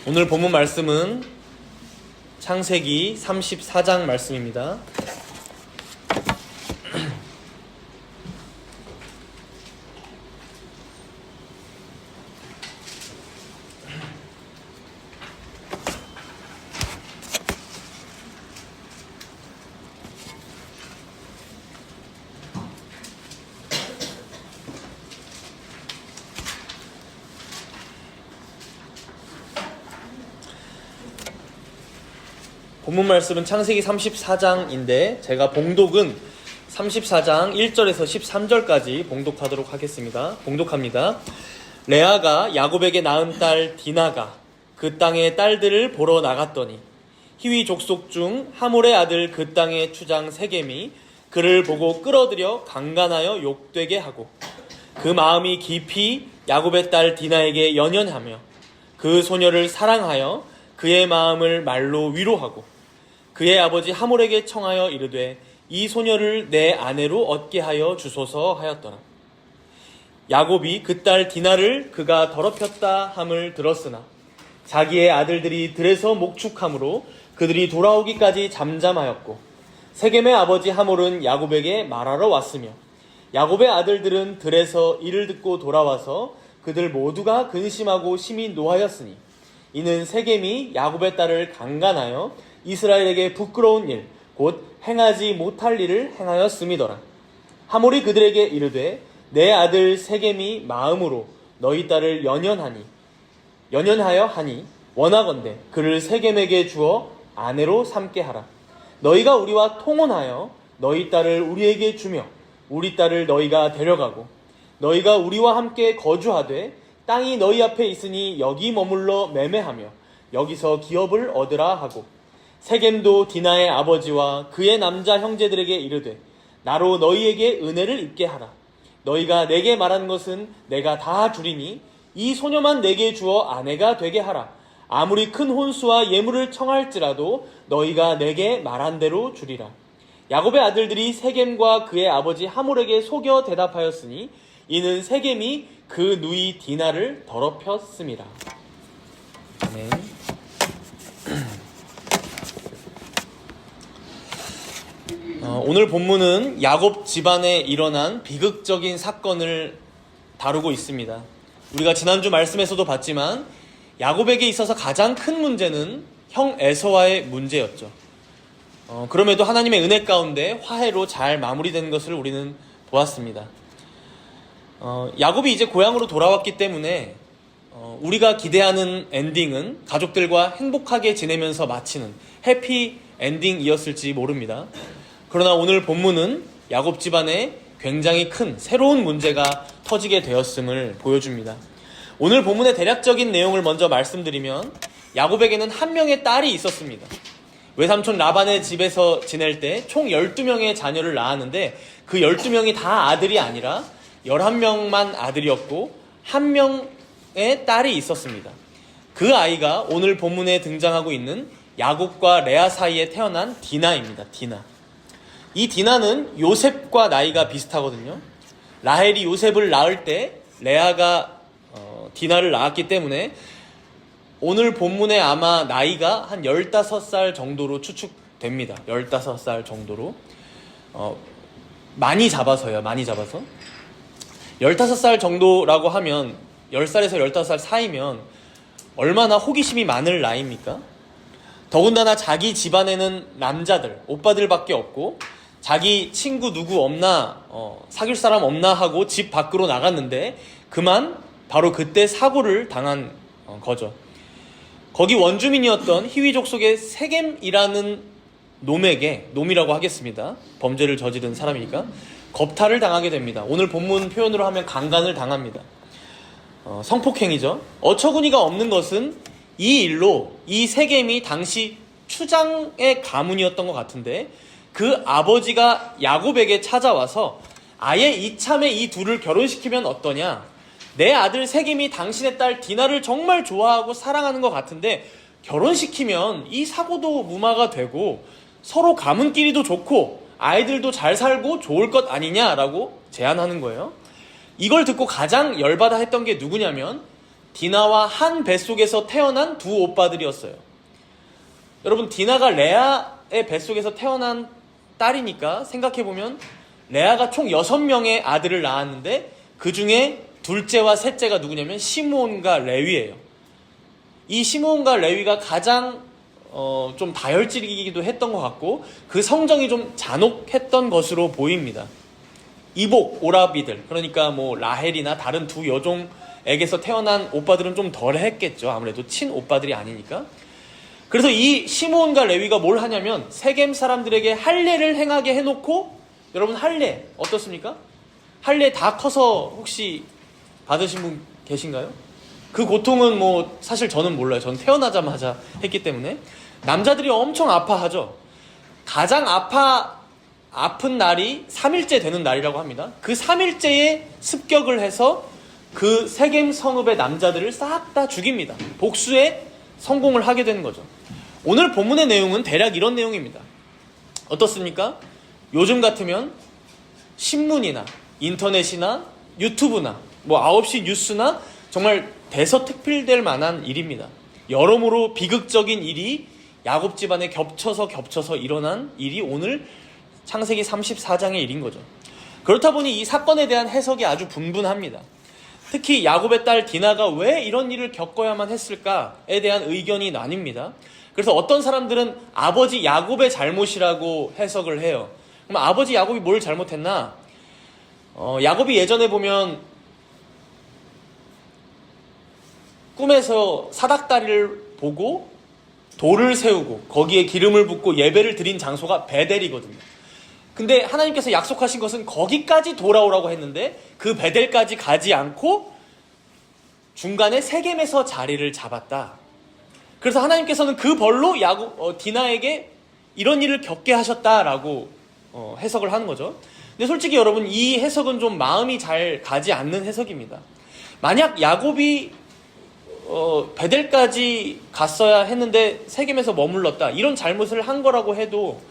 오늘 본문 말씀은 창세기 34장 말씀입니다. 본문 말씀은 창세기 34장인데 제가 봉독은 34장 1절에서 13절까지 봉독하도록 하겠습니다. 봉독합니다. 레아가 야곱에게 낳은 딸 디나가 그 땅의 딸들을 보러 나갔더니 히위 족속 중 하몰의 아들 그 땅의 추장 세겜이 그를 보고 끌어들여 강간하여 욕되게 하고 그 마음이 깊이 야곱의 딸 디나에게 연연하며 그 소녀를 사랑하여 그의 마음을 말로 위로하고 그의 아버지 하몰에게 청하여 이르되 이 소녀를 내 아내로 얻게 하여 주소서 하였더라. 야곱이 그 딸 디나를 그가 더럽혔다 함을 들었으나 자기의 아들들이 들에서 목축함으로 그들이 돌아오기까지 잠잠하였고 세겜의 아버지 하몰은 야곱에게 말하러 왔으며 야곱의 아들들은 들에서 이를 듣고 돌아와서 그들 모두가 근심하고 심히 노하였으니 이는 세겜이 야곱의 딸을 강간하여 이스라엘에게 부끄러운 일, 곧 행하지 못할 일을 행하였음이더라. 하몰이 그들에게 이르되 내 아들 세겜이 마음으로 너희 딸을 연연하여 하니 원하건대 그를 세겜에게 주어 아내로 삼게 하라. 너희가 우리와 통혼하여 너희 딸을 우리에게 주며 우리 딸을 너희가 데려가고 너희가 우리와 함께 거주하되 땅이 너희 앞에 있으니 여기 머물러 매매하며 여기서 기업을 얻으라 하고 세겜도 디나의 아버지와 그의 남자 형제들에게 이르되 나로 너희에게 은혜를 입게 하라. 너희가 내게 말한 것은 내가 다 주리니 이 소녀만 내게 주어 아내가 되게 하라. 아무리 큰 혼수와 예물을 청할지라도 너희가 내게 말한 대로 주리라. 야곱의 아들들이 세겜과 그의 아버지 하몰에게 속여 대답하였으니 이는 세겜이 그 누이 디나를 더럽혔음이라. 아멘. 오늘 본문은 야곱 집안에 일어난 비극적인 사건을 다루고 있습니다. 우리가 지난주 말씀에서도 봤지만 야곱에게 있어서 가장 큰 문제는 형 에서와의 문제였죠. 그럼에도 하나님의 은혜 가운데 화해로 잘 마무리된 것을 우리는 보았습니다. 야곱이 이제 고향으로 돌아왔기 때문에 우리가 기대하는 엔딩은 가족들과 행복하게 지내면서 마치는 해피 엔딩이었을지 모릅니다. 그러나 오늘 본문은 야곱 집안에 굉장히 큰 새로운 문제가 터지게 되었음을 보여줍니다. 오늘 본문의 대략적인 내용을 먼저 말씀드리면 야곱에게는 한 명의 딸이 있었습니다. 외삼촌 라반의 집에서 지낼 때 총 12명의 자녀를 낳았는데 그 12명이 다 아들이 아니라 11명만 아들이었고 한 명의 딸이 있었습니다. 그 아이가 오늘 본문에 등장하고 있는 야곱과 레아 사이에 태어난 디나입니다. 디나. 이 디나는 요셉과 나이가 비슷하거든요. 라헬이 요셉을 낳을 때 레아가 디나를 낳았기 때문에 오늘 본문에 아마 나이가 한 15살 정도로 추측됩니다. 15살 정도로. 많이 잡아서요. 많이 잡아서. 15살 정도라고 하면 10살에서 15살 사이면 얼마나 호기심이 많을 나이입니까? 더군다나 자기 집안에는 남자들, 오빠들밖에 없고 자기 친구 누구 없나, 사귈 사람 없나 하고 집 밖으로 나갔는데 그만 바로 그때 사고를 당한 거죠. 거기 원주민이었던 히위족 속의 세겜이라는 놈이라고 하겠습니다. 범죄를 저지른 사람이니까 겁탈을 당하게 됩니다. 오늘 본문 표현으로 하면 강간을 당합니다. 성폭행이죠. 어처구니가 없는 것은 이 일로 이 세겜이 당시 추장의 가문이었던 것 같은데 그 아버지가 야곱에게 찾아와서 아예 이참에 이 둘을 결혼시키면 어떠냐, 내 아들 세겜이 당신의 딸 디나를 정말 좋아하고 사랑하는 것 같은데 결혼시키면 이 사고도 무마가 되고 서로 가문끼리도 좋고 아이들도 잘 살고 좋을 것 아니냐라고 제안하는 거예요. 이걸 듣고 가장 열받아 했던 게 누구냐면 디나와 한 뱃속에서 태어난 두 오빠들이었어요. 여러분, 디나가 레아의 뱃속에서 태어난 딸이니까 생각해보면 레아가 총 6명의 아들을 낳았는데 그 중에 둘째와 셋째가 누구냐면 시므온과 레위예요. 이 시므온과 레위가 가장 좀 다혈질이기도 했던 것 같고 그 성정이 좀 잔혹했던 것으로 보입니다. 이복, 오라비들, 그러니까 뭐 라헬이나 다른 두 여종에게서 태어난 오빠들은 좀 덜 했겠죠. 아무래도 친오빠들이 아니니까. 그래서 이 시므온과 레위가 뭘 하냐면 세겜 사람들에게 할례를 행하게 해놓고, 여러분 할례 어떻습니까? 할례 다 커서 혹시 받으신 분 계신가요? 그 고통은 뭐 사실 저는 몰라요. 저는 태어나자마자 했기 때문에. 남자들이 엄청 아파하죠. 가장 아픈 날이 3일째 되는 날이라고 합니다. 그 3일째에 습격을 해서 그 세겜 성읍의 남자들을 싹 다 죽입니다. 복수에 성공을 하게 되는 거죠. 오늘 본문의 내용은 대략 이런 내용입니다. 어떻습니까? 요즘 같으면 신문이나 인터넷이나 유튜브나 뭐 9시 뉴스나 정말 대서특필될 만한 일입니다. 여러모로 비극적인 일이 야곱 집안에 겹쳐서 일어난 일이 오늘 창세기 34장의 일인 거죠. 그렇다 보니 이 사건에 대한 해석이 아주 분분합니다. 특히 야곱의 딸 디나가 왜 이런 일을 겪어야만 했을까에 대한 의견이 나뉩니다. 그래서 어떤 사람들은 아버지 야곱의 잘못이라고 해석을 해요. 그럼 아버지 야곱이 뭘 잘못했나? 야곱이 예전에 보면 꿈에서 사닥다리를 보고 돌을 세우고 거기에 기름을 붓고 예배를 드린 장소가 베델이거든요. 근데 하나님께서 약속하신 것은 거기까지 돌아오라고 했는데 그 베델까지 가지 않고 중간에 세겜에서 자리를 잡았다. 그래서 하나님께서는 그 벌로 디나에게 이런 일을 겪게 하셨다라고 해석을 하는 거죠. 근데 솔직히 여러분, 이 해석은 좀 마음이 잘 가지 않는 해석입니다. 만약 야곱이 베델까지 갔어야 했는데 세겜에서 머물렀다, 이런 잘못을 한 거라고 해도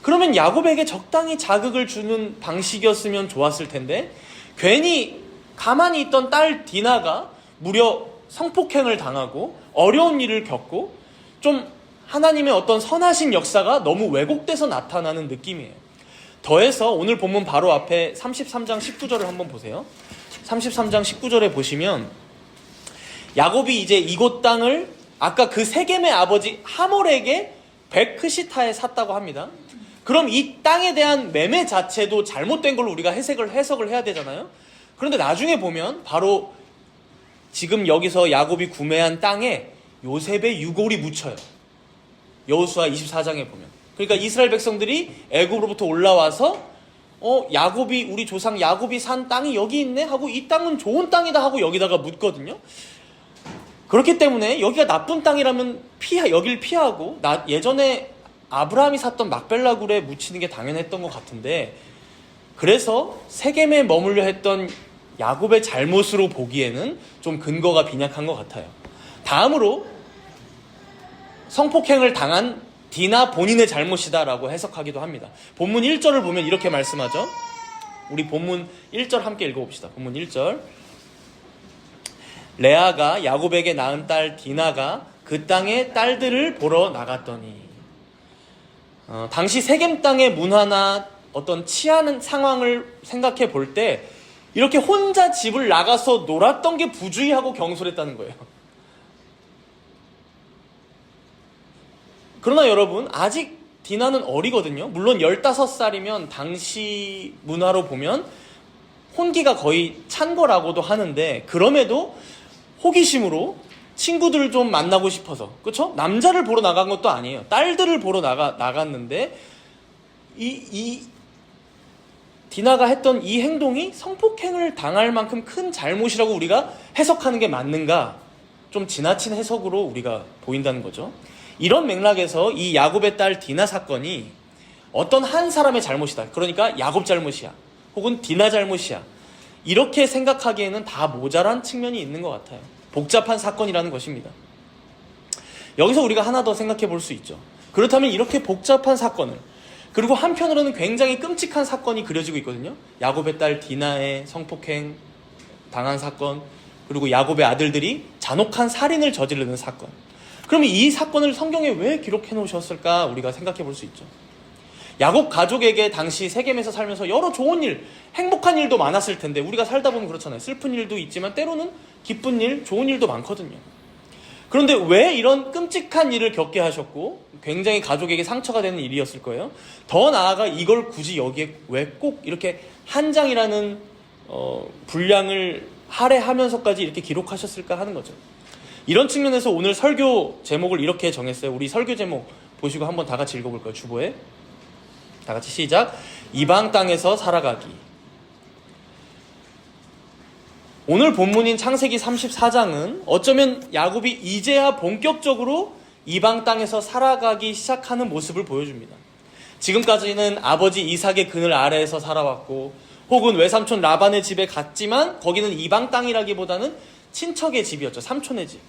그러면 야곱에게 적당히 자극을 주는 방식이었으면 좋았을 텐데 괜히 가만히 있던 딸 디나가 무려 성폭행을 당하고 어려운 일을 겪고 좀 하나님의 어떤 선하신 역사가 너무 왜곡돼서 나타나는 느낌이에요. 더해서 오늘 본문 바로 앞에 33장 19절을 한번 보세요. 33장 19절에 보시면 야곱이 이제 이곳 땅을 아까 그 세겜의 아버지 하몰에게 베크시타에 샀다고 합니다. 그럼 이 땅에 대한 매매 자체도 잘못된 걸로 우리가 해석을 해야 되잖아요. 그런데 나중에 보면 바로 지금 여기서 야곱이 구매한 땅에 요셉의 유골이 묻혀요. 여호수아 24장에 보면. 그러니까 이스라엘 백성들이 애굽으로부터 올라와서 야곱이, 우리 조상 야곱이 산 땅이 여기 있네 하고 이 땅은 좋은 땅이다 하고 여기다가 묻거든요. 그렇기 때문에 여기가 나쁜 땅이라면 여길 피하고 예전에 아브라함이 샀던 막벨라 굴에 묻히는 게 당연했던 것 같은데, 그래서 세겜에 머물려 했던 야곱의 잘못으로 보기에는 좀 근거가 빈약한 것 같아요. 다음으로 성폭행을 당한 디나 본인의 잘못이다라고 해석하기도 합니다. 본문 1절을 보면 이렇게 말씀하죠. 우리 본문 1절 함께 읽어봅시다. 본문 1절. 레아가 야곱에게 낳은 딸 디나가 그 땅의 딸들을 보러 나갔더니, 당시 세겜 땅의 문화나 어떤 치안 상황을 생각해 볼 때 이렇게 혼자 집을 나가서 놀았던 게 부주의하고 경솔했다는 거예요. 그러나 여러분, 아직 디나는 어리거든요. 물론 15살이면 당시 문화로 보면 혼기가 거의 찬 거라고도 하는데, 그럼에도 호기심으로 친구들을 좀 만나고 싶어서, 그렇죠? 남자를 보러 나간 것도 아니에요. 딸들을 보러 나갔는데 이 디나가 했던 이 행동이 성폭행을 당할 만큼 큰 잘못이라고 우리가 해석하는 게 맞는가? 좀 지나친 해석으로 우리가 보인다는 거죠. 이런 맥락에서 이 야곱의 딸 디나 사건이 어떤 한 사람의 잘못이다, 그러니까 야곱 잘못이야, 혹은 디나 잘못이야, 이렇게 생각하기에는 다 모자란 측면이 있는 것 같아요. 복잡한 사건이라는 것입니다. 여기서 우리가 하나 더 생각해 볼 수 있죠. 그렇다면 이렇게 복잡한 사건을, 그리고 한편으로는 굉장히 끔찍한 사건이 그려지고 있거든요. 야곱의 딸 디나의 성폭행 당한 사건, 그리고 야곱의 아들들이 잔혹한 살인을 저지르는 사건. 그럼 이 사건을 성경에 왜 기록해 놓으셨을까 우리가 생각해 볼 수 있죠. 야곱 가족에게 당시 세겜에서 살면서 여러 좋은 일, 행복한 일도 많았을 텐데 우리가 살다 보면 그렇잖아요. 슬픈 일도 있지만 때로는 기쁜 일, 좋은 일도 많거든요. 그런데 왜 이런 끔찍한 일을 겪게 하셨고 굉장히 가족에게 상처가 되는 일이었을 거예요. 더 나아가 이걸 굳이 여기에 왜 꼭 이렇게 한 장이라는 분량을 할애하면서까지 이렇게 기록하셨을까 하는 거죠. 이런 측면에서 오늘 설교 제목을 이렇게 정했어요. 우리 설교 제목 보시고 한번 다 같이 읽어볼까요? 주보에 다 같이 시작. 이방 땅에서 살아가기. 오늘 본문인 창세기 34장은 어쩌면 야곱이 이제야 본격적으로 이방 땅에서 살아가기 시작하는 모습을 보여줍니다. 지금까지는 아버지 이삭의 그늘 아래에서 살아왔고 혹은 외삼촌 라반의 집에 갔지만 거기는 이방 땅이라기보다는 친척의 집이었죠. 삼촌의 집.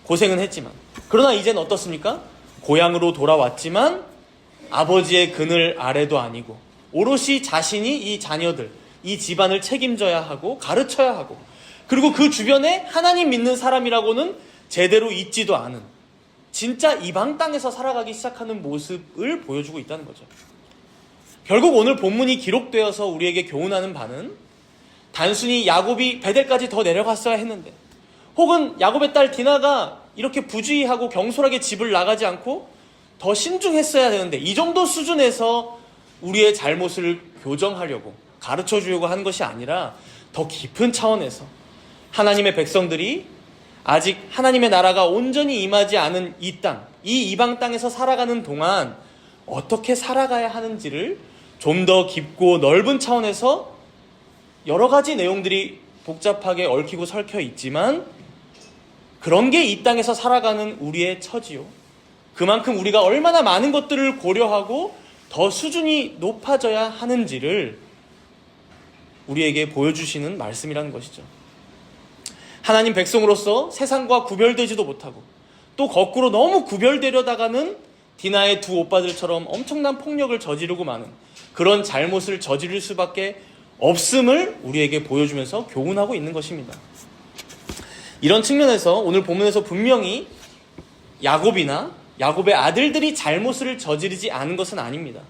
고생은 했지만. 그러나 이제는 어떻습니까? 고향으로 돌아왔지만 아버지의 그늘 아래도 아니고 오롯이 자신이 이 자녀들, 이 집안을 책임져야 하고 가르쳐야 하고 그리고 그 주변에 하나님 믿는 사람이라고는 제대로 있지도 않은 진짜 이방 땅에서 살아가기 시작하는 모습을 보여주고 있다는 거죠. 결국 오늘 본문이 기록되어서 우리에게 교훈하는 바는 단순히 야곱이 베델까지 더 내려갔어야 했는데 혹은 야곱의 딸 디나가 이렇게 부주의하고 경솔하게 집을 나가지 않고 더 신중했어야 되는데 이 정도 수준에서 우리의 잘못을 교정하려고 가르쳐주려고 한 것이 아니라 더 깊은 차원에서 하나님의 백성들이 아직 하나님의 나라가 온전히 임하지 않은 이 땅, 이 이방 땅에서 살아가는 동안 어떻게 살아가야 하는지를 좀 더 깊고 넓은 차원에서 여러 가지 내용들이 복잡하게 얽히고 설켜 있지만 그런 게 이 땅에서 살아가는 우리의 처지요. 그만큼 우리가 얼마나 많은 것들을 고려하고 더 수준이 높아져야 하는지를 우리에게 보여주시는 말씀이라는 것이죠. 하나님 백성으로서 세상과 구별되지도 못하고 또 거꾸로 너무 구별되려다가는 디나의 두 오빠들처럼 엄청난 폭력을 저지르고 마는 그런 잘못을 저지를 수밖에 없음을 우리에게 보여주면서 교훈하고 있는 것입니다. 이런 측면에서 오늘 본문에서 분명히 야곱이나 야곱의 아들들이 잘못을 저지르지 않은 것은 아닙니다.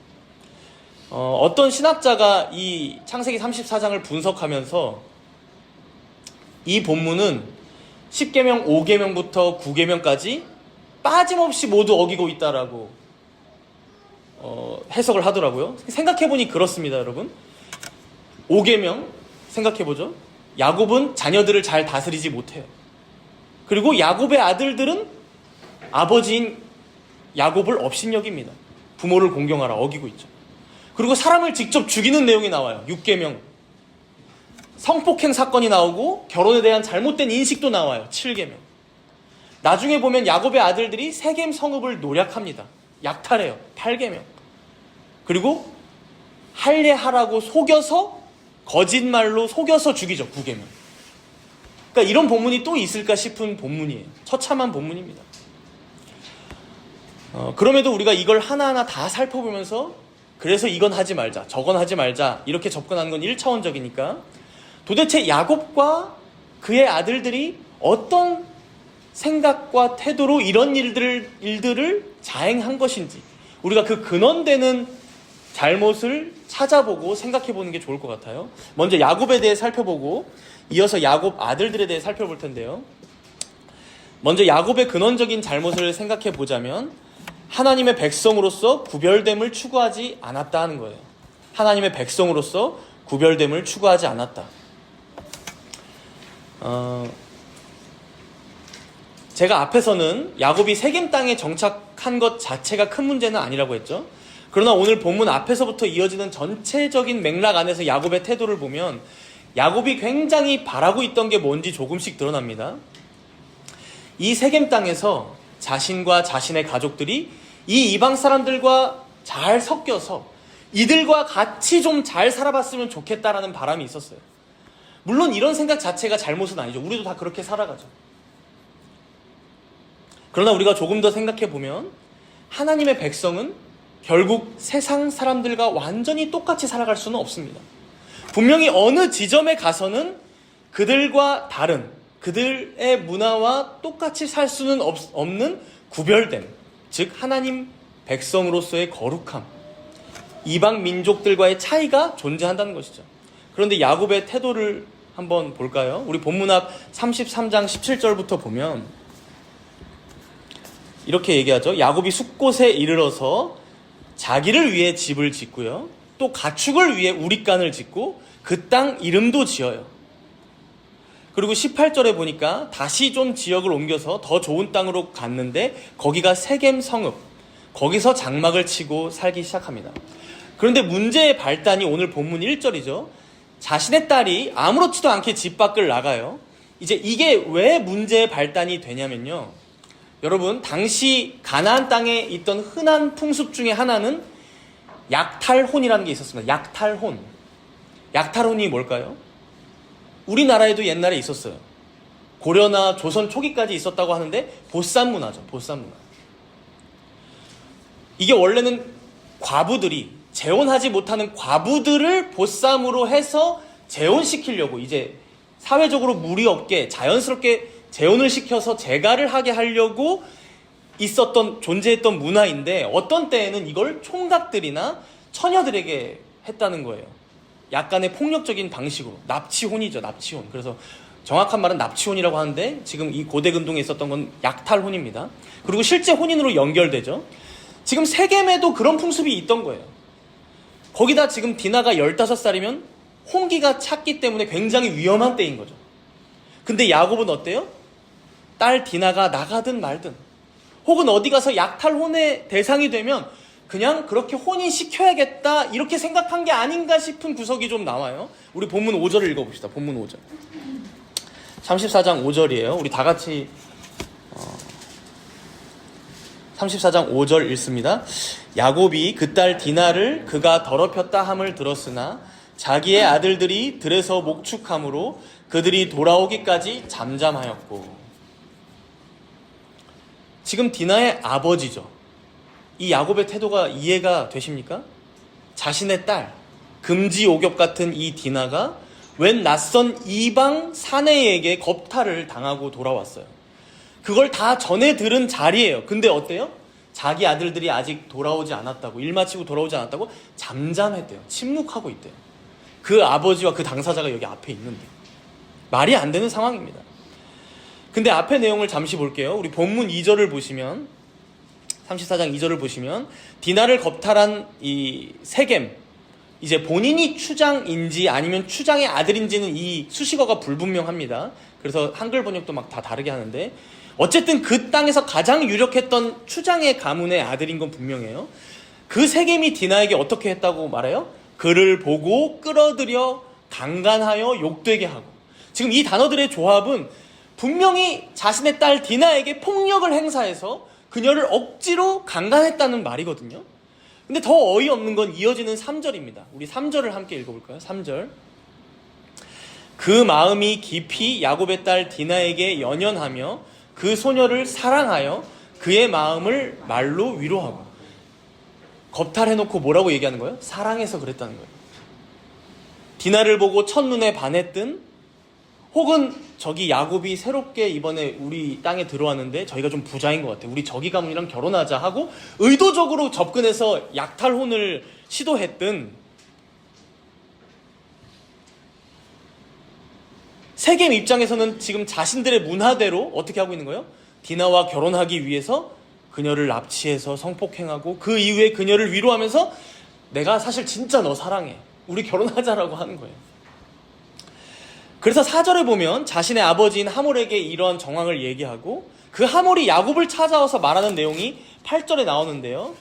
어떤 신학자가 이 창세기 34장을 분석하면서 이 본문은 10계명, 5계명부터 9계명까지 빠짐없이 모두 어기고 있다라고 해석을 하더라고요. 생각해보니 그렇습니다, 여러분. 5계명 생각해보죠. 야곱은 자녀들을 잘 다스리지 못해요. 그리고 야곱의 아들들은 아버지인 야곱을 업신여깁니다. 부모를 공경하라 어기고 있죠. 그리고 사람을 직접 죽이는 내용이 나와요. 6계명. 성폭행 사건이 나오고 결혼에 대한 잘못된 인식도 나와요. 7계명. 나중에 보면 야곱의 아들들이 세겜 성읍을 노략합니다. 약탈해요. 8계명. 그리고 할례하라고 속여서 거짓말로 속여서 죽이죠. 9계명. 그러니까 이런 본문이 또 있을까 싶은 본문이에요. 처참한 본문입니다. 그럼에도 우리가 이걸 하나하나 다 살펴보면서 그래서 이건 하지 말자, 저건 하지 말자 이렇게 접근하는 건 1차원적이니까 도대체 야곱과 그의 아들들이 어떤 생각과 태도로 이런 일들을 자행한 것인지 우리가 그 근원되는 잘못을 찾아보고 생각해보는 게 좋을 것 같아요. 먼저 야곱에 대해 살펴보고 이어서 야곱 아들들에 대해 살펴볼 텐데요. 먼저 야곱의 근원적인 잘못을 생각해보자면 하나님의 백성으로서 구별됨을 추구하지 않았다 하는 거예요. 하나님의 백성으로서 구별됨을 추구하지 않았다. 제가 앞에서는 야곱이 세겜 땅에 정착한 것 자체가 큰 문제는 아니라고 했죠. 그러나 오늘 본문 앞에서부터 이어지는 전체적인 맥락 안에서 야곱의 태도를 보면 야곱이 굉장히 바라고 있던 게 뭔지 조금씩 드러납니다. 이 세겜 땅에서 자신과 자신의 가족들이 이 이방 사람들과 잘 섞여서 이들과 같이 좀 잘 살아봤으면 좋겠다라는 바람이 있었어요. 물론 이런 생각 자체가 잘못은 아니죠. 우리도 다 그렇게 살아가죠. 그러나 우리가 조금 더 생각해보면 하나님의 백성은 결국 세상 사람들과 완전히 똑같이 살아갈 수는 없습니다. 분명히 어느 지점에 가서는 그들과 다른, 그들의 문화와 똑같이 살 수는 없는 구별됨, 즉 하나님 백성으로서의 거룩함, 이방 민족들과의 차이가 존재한다는 것이죠. 그런데 야곱의 태도를 한번 볼까요? 우리 본문 앞 33장 17절부터 보면 이렇게 얘기하죠. 야곱이 숫곳에 이르러서 자기를 위해 집을 짓고요, 또 가축을 위해 우릿간을 짓고 그 땅 이름도 지어요. 그리고 18절에 보니까 다시 좀 지역을 옮겨서 더 좋은 땅으로 갔는데 거기가 세겜 성읍, 거기서 장막을 치고 살기 시작합니다. 그런데 문제의 발단이 오늘 본문 1절이죠. 자신의 딸이 아무렇지도 않게 집 밖을 나가요. 이제 이게 왜 문제의 발단이 되냐면요, 여러분, 당시 가나안 땅에 있던 흔한 풍습 중에 하나는 약탈혼이라는 게 있었습니다. 약탈혼. 약탈혼이 뭘까요? 우리나라에도 옛날에 있었어요. 고려나 조선 초기까지 있었다고 하는데 보쌈 문화죠. 보쌈 문화. 이게 원래는 과부들이, 재혼하지 못하는 과부들을 보쌈으로 해서 재혼시키려고, 이제 사회적으로 무리 없게 자연스럽게 재혼을 시켜서 재가를 하게 하려고 존재했던 문화인데, 어떤 때에는 이걸 총각들이나 처녀들에게 했다는 거예요. 약간의 폭력적인 방식으로. 납치혼이죠, 납치혼. 그래서 정확한 말은 납치혼이라고 하는데 지금 이 고대 근동에 있었던 건 약탈혼입니다. 그리고 실제 혼인으로 연결되죠. 지금 세겜에도 그런 풍습이 있던 거예요. 거기다 지금 디나가 15살이면 홍기가 찼기 때문에 굉장히 위험한 때인 거죠. 근데 야곱은 어때요? 딸 디나가 나가든 말든, 혹은 어디 가서 약탈혼의 대상이 되면 그냥 그렇게 혼인시켜야겠다, 이렇게 생각한 게 아닌가 싶은 구석이 좀 나와요. 우리 본문 5절을 읽어봅시다. 본문 5절. 34장 5절이에요. 우리 다 같이 34장 5절 읽습니다. 야곱이 그 딸 디나를 그가 더럽혔다 함을 들었으나 자기의 아들들이 들에서 목축함으로 그들이 돌아오기까지 잠잠하였고. 지금 디나의 아버지죠. 이 야곱의 태도가 이해가 되십니까? 자신의 딸, 금지옥엽 같은 이 디나가 웬 낯선 이방 사내에게 겁탈을 당하고 돌아왔어요. 그걸 다 전해 들은 자리예요. 근데 어때요? 자기 아들들이 아직 돌아오지 않았다고, 일 마치고 돌아오지 않았다고 잠잠했대요. 침묵하고 있대요. 그 아버지와 그 당사자가 여기 앞에 있는데 말이 안 되는 상황입니다. 근데 앞의 내용을 잠시 볼게요. 우리 본문 2절을 보시면, 34장 2절을 보시면 디나를 겁탈한 이 세겜, 이제 본인이 추장인지 아니면 추장의 아들인지는 이 수식어가 불분명합니다. 그래서 한글 번역도 막 다 다르게 하는데, 어쨌든 그 땅에서 가장 유력했던 추장의 가문의 아들인 건 분명해요. 그 세겜이 디나에게 어떻게 했다고 말해요? 그를 보고 끌어들여 강간하여 욕되게 하고. 지금 이 단어들의 조합은 분명히 자신의 딸 디나에게 폭력을 행사해서 그녀를 억지로 강간했다는 말이거든요. 근데 더 어이없는 건 이어지는 3절입니다. 우리 3절을 함께 읽어볼까요? 3절. 그 마음이 깊이 야곱의 딸 디나에게 연연하며 그 소녀를 사랑하여 그의 마음을 말로 위로하고. 겁탈해놓고 뭐라고 얘기하는 거예요? 사랑해서 그랬다는 거예요. 디나를 보고 첫눈에 반했든, 혹은 저기 야곱이 새롭게 이번에 우리 땅에 들어왔는데 저희가 좀 부자인 것 같아, 우리 저기 가문이랑 결혼하자 하고 의도적으로 접근해서 약탈혼을 시도했든, 세겜 입장에서는 지금 자신들의 문화대로 어떻게 하고 있는 거예요? 디나와 결혼하기 위해서 그녀를 납치해서 성폭행하고 그 이후에 그녀를 위로하면서 내가 사실 진짜 너 사랑해, 우리 결혼하자라고 하는 거예요. 그래서 4절에 보면 자신의 아버지인 하몰에게 이런 정황을 얘기하고, 그 하몰이 야곱을 찾아와서 말하는 내용이 8절에 나오는데요.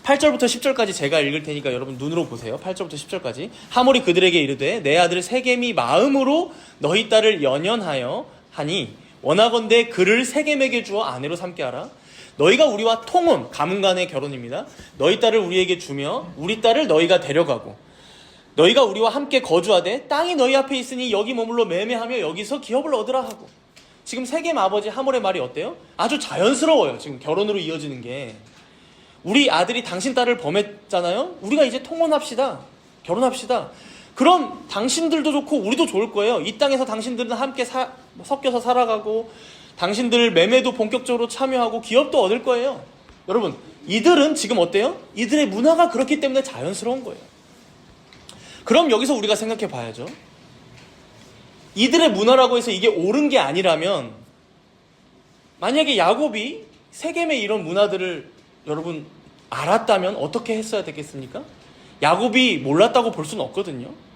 8절부터 10절까지 제가 읽을 테니까 여러분 눈으로 보세요. 8절부터 10절까지. 하몰이 그들에게 이르되 내 아들 세겜이 마음으로 너희 딸을 연연하여 하니 원하건대 그를 세겜에게 주어 아내로 삼게 하라. 너희가 우리와 통혼, 가문 간의 결혼입니다. 너희 딸을 우리에게 주며 우리 딸을 너희가 데려가고 너희가 우리와 함께 거주하되 땅이 너희 앞에 있으니 여기 머물러 매매하며 여기서 기업을 얻으라 하고. 지금 세겜 아버지 하몰의 말이 어때요? 아주 자연스러워요. 지금 결혼으로 이어지는 게. 우리 아들이 당신 딸을 범했잖아요. 우리가 이제 통혼합시다. 결혼합시다. 그럼 당신들도 좋고 우리도 좋을 거예요. 이 땅에서 당신들은 함께 섞여서 살아가고 당신들 매매도 본격적으로 참여하고 기업도 얻을 거예요. 여러분, 이들은 지금 어때요? 이들의 문화가 그렇기 때문에 자연스러운 거예요. 그럼 여기서 우리가 생각해 봐야죠. 이들의 문화라고 해서 이게 옳은 게 아니라면, 만약에 야곱이 세겜의 이런 문화들을 여러분 알았다면 어떻게 했어야 되겠습니까? 야곱이 몰랐다고 볼 수는 없거든요.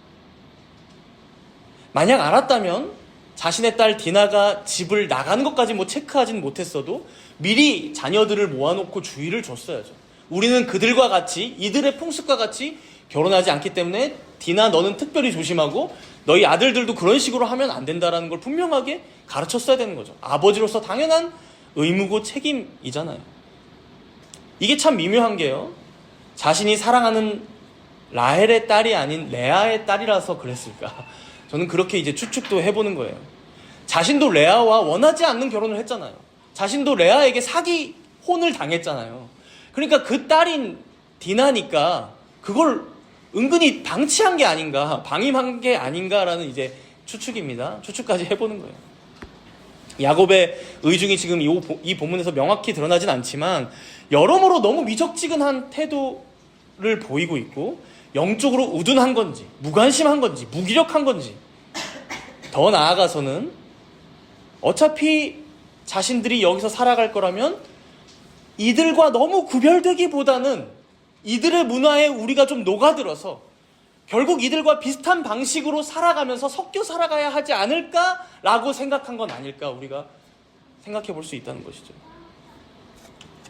만약 알았다면 자신의 딸 디나가 집을 나가는 것까지 체크하진 못했어도 미리 자녀들을 모아놓고 주의를 줬어야죠. 우리는 그들과 같이, 이들의 풍습과 같이 결혼하지 않기 때문에 디나 너는 특별히 조심하고 너희 아들들도 그런 식으로 하면 안 된다라는 걸 분명하게 가르쳤어야 되는 거죠. 아버지로서 당연한 의무고 책임이잖아요. 이게 참 미묘한 게요, 자신이 사랑하는 라헬의 딸이 아닌 레아의 딸이라서 그랬을까? 저는 그렇게 이제 추측도 해보는 거예요. 자신도 레아와 원하지 않는 결혼을 했잖아요. 자신도 레아에게 사기 혼을 당했잖아요. 그러니까 그 딸인 디나니까 그걸 은근히 방치한 게 아닌가, 방임한 게 아닌가라는 이제 추측입니다. 추측까지 해보는 거예요. 야곱의 의중이 지금 이 본문에서 명확히 드러나진 않지만 여러모로 너무 미적지근한 태도를 보이고 있고, 영적으로 우둔한 건지 무관심한 건지 무기력한 건지, 더 나아가서는 어차피 자신들이 여기서 살아갈 거라면 이들과 너무 구별되기보다는 이들의 문화에 우리가 좀 녹아들어서 결국 이들과 비슷한 방식으로 살아가면서 섞여 살아가야 하지 않을까라고 생각한 건 아닐까, 우리가 생각해 볼 수 있다는 것이죠.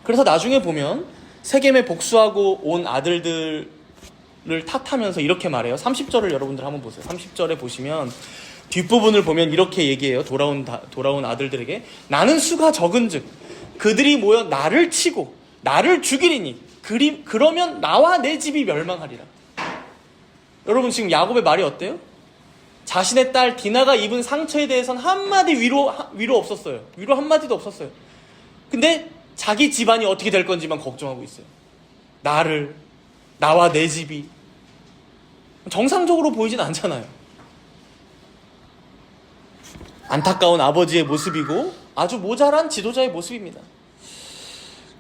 그래서 나중에 보면 세겜에 복수하고 온 아들들을 탓하면서 이렇게 말해요. 30절을 여러분들 한번 보세요. 30절에 보시면 뒷부분을 보면 이렇게 얘기해요. 돌아온 아들들에게 나는 수가 적은즉 그들이 모여 나를 치고 나를 죽이리니 그러면 나와 내 집이 멸망하리라. 여러분, 지금 야곱의 말이 어때요? 자신의 딸 디나가 입은 상처에 대해서는 한마디 위로 없었어요. 위로 한마디도 없었어요. 근데 자기 집안이 어떻게 될 건지만 걱정하고 있어요. 나와 내 집이. 정상적으로 보이진 않잖아요. 안타까운 아버지의 모습이고 아주 모자란 지도자의 모습입니다.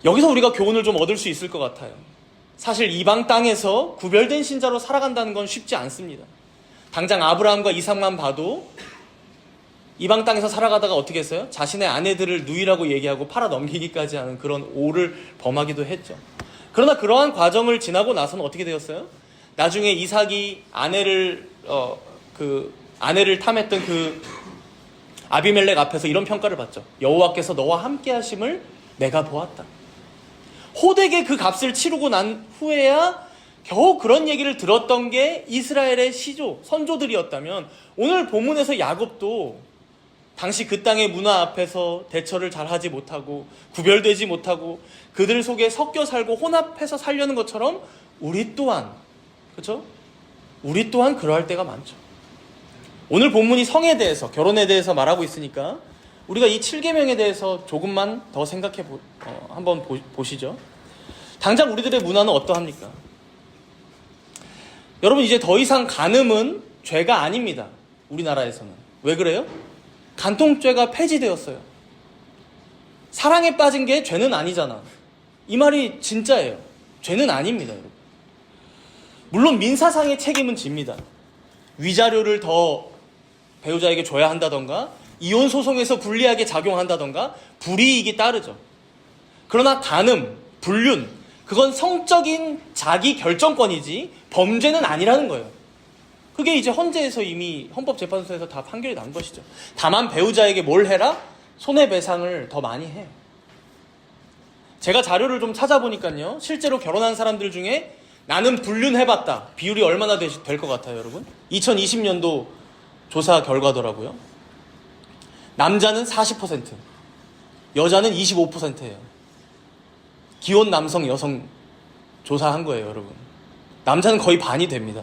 여기서 우리가 교훈을 좀 얻을 수 있을 것 같아요. 사실 이방 땅에서 구별된 신자로 살아간다는 건 쉽지 않습니다. 당장 아브라함과 이삭만 봐도 이방 땅에서 살아가다가 어떻게 했어요? 자신의 아내들을 누이라고 얘기하고 팔아 넘기기까지 하는 그런 오를 범하기도 했죠. 그러나 그러한 과정을 지나고 나서는 어떻게 되었어요? 나중에 이삭이 아내를 탐했던 그 아비멜렉 앞에서 이런 평가를 받죠. 여호와께서 너와 함께 하심을 내가 보았다. 호되게 그 값을 치르고 난 후에야 겨우 그런 얘기를 들었던 게 이스라엘의 선조들이었다면, 오늘 본문에서 야곱도 당시 그 땅의 문화 앞에서 대처를 잘하지 못하고 구별되지 못하고 그들 속에 섞여 살고 혼합해서 살려는 것처럼 우리 또한, 그렇죠? 우리 또한 그러할 때가 많죠. 오늘 본문이 성에 대해서, 결혼에 대해서 말하고 있으니까 우리가 이 7계명에 대해서 조금만 더 한번 보시죠. 당장 우리들의 문화는 어떠합니까? 여러분, 이제 더 이상 간음은 죄가 아닙니다. 우리나라에서는. 왜 그래요? 간통죄가 폐지되었어요. 사랑에 빠진 게 죄는 아니잖아. 이 말이 진짜예요. 죄는 아닙니다, 여러분. 물론 민사상의 책임은 집니다. 위자료를 더 배우자에게 줘야 한다던가, 이혼 소송에서 불리하게 작용한다던가 불이익이 따르죠. 그러나 간음, 불륜, 그건 성적인 자기 결정권이지 범죄는 아니라는 거예요. 그게 이제 헌재에서 이미 헌법재판소에서 다 판결이 난 것이죠. 다만 배우자에게 뭘 해라? 손해배상을 더 많이 해. 제가 자료를 좀 찾아보니까요, 실제로 결혼한 사람들 중에 나는 불륜해봤다 비율이 얼마나 될 것 같아요, 여러분? 2020년도 조사 결과더라고요. 남자는 40%, 여자는 25%예요. 기혼 남성, 여성 조사한 거예요, 여러분. 남자는 거의 반이 됩니다.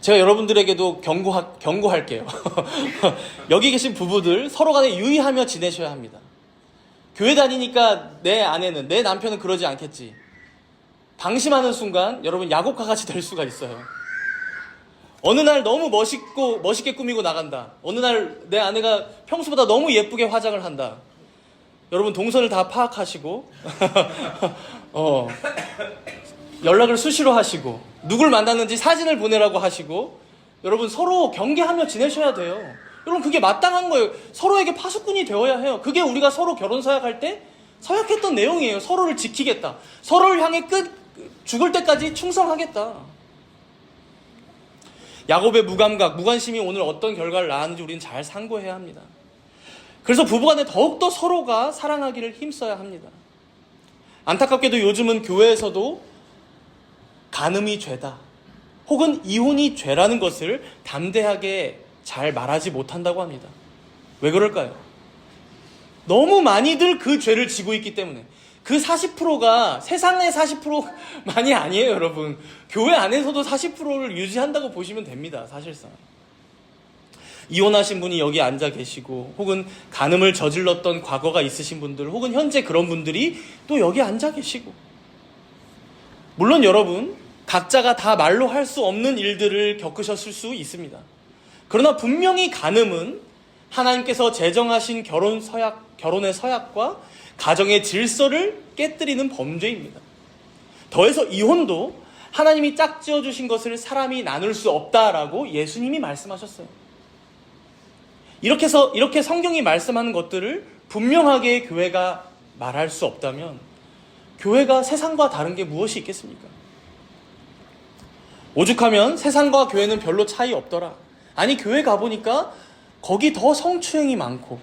제가 여러분들에게도 경고할게요. 여기 계신 부부들 서로 간에 유의하며 지내셔야 합니다. 교회 다니니까 내 아내는, 내 남편은 그러지 않겠지. 방심하는 순간 여러분 야곱과 같이 될 수가 있어요. 어느 날 너무 멋있게 꾸미고 나간다. 어느 날 내 아내가 평소보다 너무 예쁘게 화장을 한다. 여러분 동선을 다 파악하시고 연락을 수시로 하시고 누굴 만났는지 사진을 보내라고 하시고 여러분 서로 경계하며 지내셔야 돼요. 여러분 그게 마땅한 거예요. 서로에게 파수꾼이 되어야 해요. 그게 우리가 서로 결혼 서약할 때 서약했던 내용이에요. 서로를 지키겠다. 서로를 향해 죽을 때까지 충성하겠다. 야곱의 무감각, 무관심이 오늘 어떤 결과를 낳았는지 우리는 잘 상고해야 합니다. 그래서 부부간에 더욱더 서로가 사랑하기를 힘써야 합니다. 안타깝게도 요즘은 교회에서도 간음이 죄다, 혹은 이혼이 죄라는 것을 담대하게 잘 말하지 못한다고 합니다. 왜 그럴까요? 너무 많이들 그 죄를 지고 있기 때문에. 그 40%가 세상의 40%만이 아니에요, 여러분. 교회 안에서도 40%를 유지한다고 보시면 됩니다, 사실상. 이혼하신 분이 여기 앉아 계시고, 혹은 간음을 저질렀던 과거가 있으신 분들, 혹은 현재 그런 분들이 또 여기 앉아 계시고. 물론 여러분, 각자가 다 말로 할 수 없는 일들을 겪으셨을 수 있습니다. 그러나 분명히 간음은 하나님께서 제정하신 결혼의 서약과 가정의 질서를 깨뜨리는 범죄입니다. 더해서 이혼도 하나님이 짝지어 주신 것을 사람이 나눌 수 없다라고 예수님이 말씀하셨어요. 이렇게 성경이 말씀하는 것들을 분명하게 교회가 말할 수 없다면 교회가 세상과 다른 게 무엇이 있겠습니까? 오죽하면 세상과 교회는 별로 차이 없더라. 아니 교회 가보니까 거기 더 성추행이 많고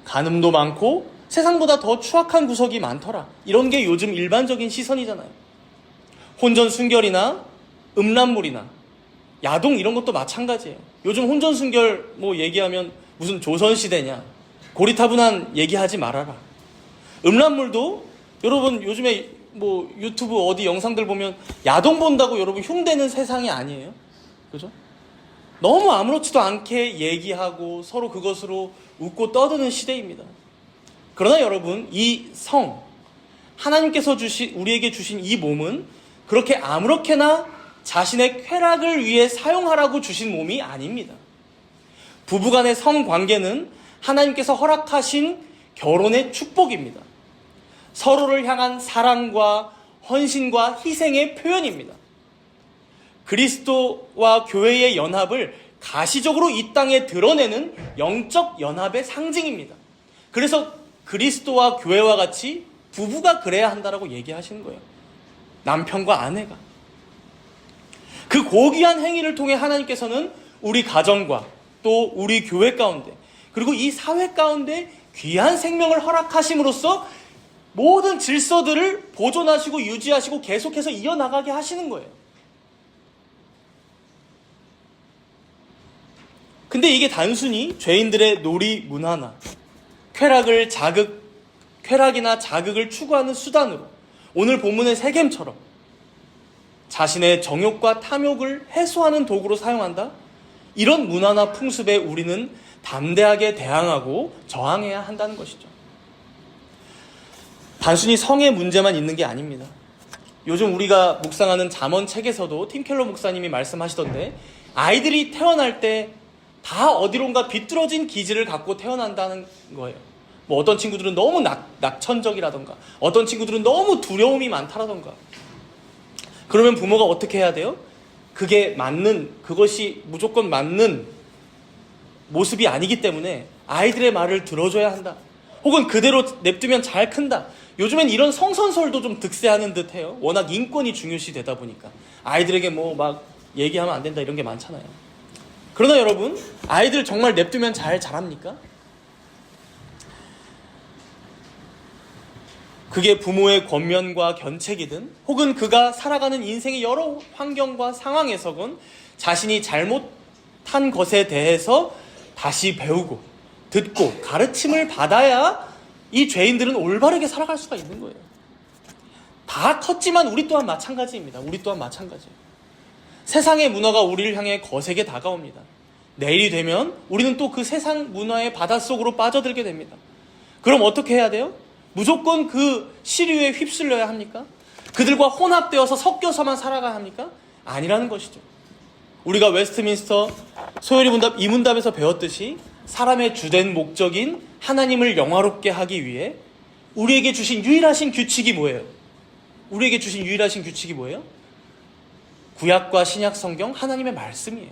간음도 많고 세상보다 더 추악한 구석이 많더라. 이런 게 요즘 일반적인 시선이잖아요. 혼전순결이나 음란물이나 야동 이런 것도 마찬가지예요. 요즘 혼전순결 얘기하면 무슨 조선시대냐, 고리타분한 얘기하지 말아라. 음란물도 여러분 요즘에 유튜브 어디 영상들 보면 야동 본다고 여러분 흉대는 세상이 아니에요. 그죠? 너무 아무렇지도 않게 얘기하고 서로 그것으로 웃고 떠드는 시대입니다. 그러나 여러분, 이 하나님께서 우리에게 주신 이 몸은 그렇게 아무렇게나 자신의 쾌락을 위해 사용하라고 주신 몸이 아닙니다. 부부간의 성관계는 하나님께서 허락하신 결혼의 축복입니다. 서로를 향한 사랑과 헌신과 희생의 표현입니다. 그리스도와 교회의 연합을 가시적으로 이 땅에 드러내는 영적 연합의 상징입니다. 그래서 그리스도와 교회와 같이 부부가 그래야 한다라고 얘기하시는 거예요. 남편과 아내가. 그 고귀한 행위를 통해 하나님께서는 우리 가정과 또 우리 교회 가운데 그리고 이 사회 가운데 귀한 생명을 허락하심으로써 모든 질서들을 보존하시고 유지하시고 계속해서 이어나가게 하시는 거예요. 근데 이게 단순히 죄인들의 놀이 문화나 쾌락이나 자극을 추구하는 수단으로 오늘 본문의 세겜처럼 자신의 정욕과 탐욕을 해소하는 도구로 사용한다? 이런 문화나 풍습에 우리는 담대하게 대항하고 저항해야 한다는 것이죠. 단순히 성의 문제만 있는 게 아닙니다. 요즘 우리가 묵상하는 잠언 책에서도 팀 켈러 목사님이 말씀하시던데 아이들이 태어날 때 다 어디론가 비뚤어진 기질을 갖고 태어난다는 거예요. 어떤 친구들은 너무 낙천적이라던가 어떤 친구들은 너무 두려움이 많다라던가 그러면 부모가 어떻게 해야 돼요? 그것이 무조건 맞는 모습이 아니기 때문에 아이들의 말을 들어줘야 한다. 혹은 그대로 냅두면 잘 큰다. 요즘엔 이런 성선설도 좀 득세하는 듯해요. 워낙 인권이 중요시 되다 보니까 아이들에게 막 얘기하면 안 된다 이런 게 많잖아요. 그러나 여러분, 아이들 정말 냅두면 잘 자랍니까? 그게 부모의 권면과 견책이든 혹은 그가 살아가는 인생의 여러 환경과 상황에서건 자신이 잘못한 것에 대해서 다시 배우고 듣고 가르침을 받아야 이 죄인들은 올바르게 살아갈 수가 있는 거예요. 다 컸지만 우리 또한 마찬가지입니다. 우리 또한 마찬가지예요. 세상의 문화가 우리를 향해 거세게 다가옵니다. 내일이 되면 우리는 또 그 세상 문화의 바닷속으로 빠져들게 됩니다. 그럼 어떻게 해야 돼요? 무조건 그 시류에 휩쓸려야 합니까? 그들과 혼합되어서 섞여서만 살아가야 합니까? 아니라는 것이죠. 우리가 웨스트민스터 소요리 문답 이문답에서 배웠듯이 사람의 주된 목적인 하나님을 영화롭게 하기 위해 우리에게 주신 유일하신 규칙이 뭐예요? 우리에게 주신 유일하신 규칙이 뭐예요? 구약과 신약 성경 하나님의 말씀이에요.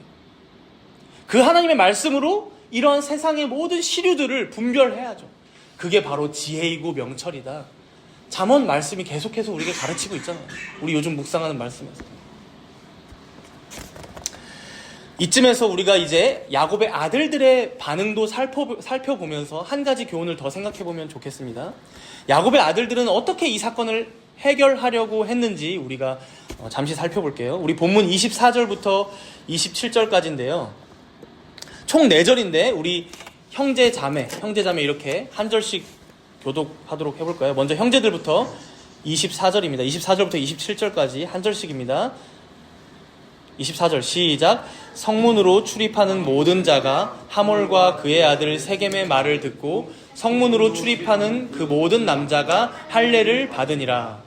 그 하나님의 말씀으로 이러한 세상의 모든 시류들을 분별해야죠. 그게 바로 지혜이고 명철이다. 잠언 말씀이 계속해서 우리에게 가르치고 있잖아요. 우리 요즘 묵상하는 말씀에서. 이쯤에서 우리가 이제 야곱의 아들들의 반응도 살펴보면서 한 가지 교훈을 더 생각해보면 좋겠습니다. 야곱의 아들들은 어떻게 이 사건을 해결하려고 했는지 우리가 잠시 살펴볼게요. 우리 본문 24절부터 27절까지인데요. 총 4절인데 우리 형제자매 이렇게 한 절씩 교독하도록 해볼까요? 먼저 형제들부터 24절입니다. 24절부터 27절까지 한 절씩입니다. 24절 시작. 성문으로 출입하는 모든 자가 하몰과 그의 아들 세겜의 말을 듣고 성문으로 출입하는 그 모든 남자가 할례를 받으니라.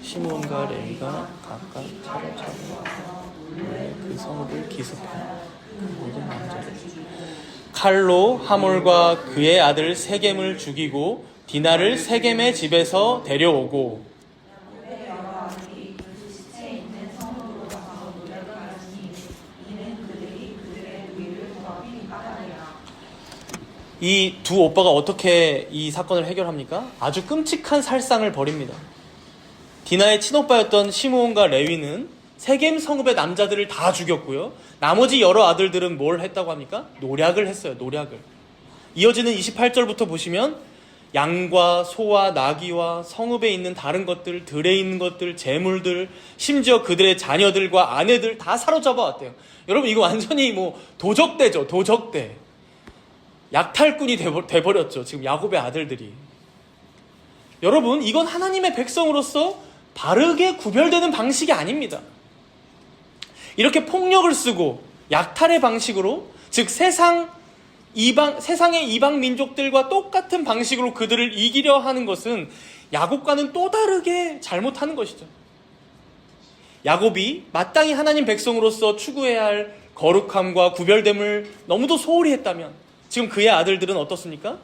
시므온과 레위가 각각 차례차례 그 성읍을 기습한 모든 남자들 칼로 하몰과 그의 아들 세겜을 죽이고 디나를 세겜의 집에서 데려오고 이 두 오빠가 어떻게 이 사건을 해결합니까? 아주 끔찍한 살상을 벌입니다. 디나의 친오빠였던 시므온과 레위는 세겜 성읍의 남자들을 다 죽였고요. 나머지 여러 아들들은 뭘 했다고 합니까? 노략을 했어요. 노략을. 이어지는 28절부터 보시면 양과 소와 나귀와 성읍에 있는 다른 것들, 들에 있는 것들, 재물들, 심지어 그들의 자녀들과 아내들 다 사로잡아 왔대요. 여러분 이거 완전히 도적대죠. 도적대. 약탈꾼이 돼버렸죠. 지금 야곱의 아들들이. 여러분 이건 하나님의 백성으로서 바르게 구별되는 방식이 아닙니다. 이렇게 폭력을 쓰고 약탈의 방식으로, 즉 세상의 이방 민족들과 똑같은 방식으로 그들을 이기려 하는 것은 야곱과는 또 다르게 잘못하는 것이죠. 야곱이 마땅히 하나님 백성으로서 추구해야 할 거룩함과 구별됨을 너무도 소홀히 했다면 지금 그의 아들들은 어떻습니까?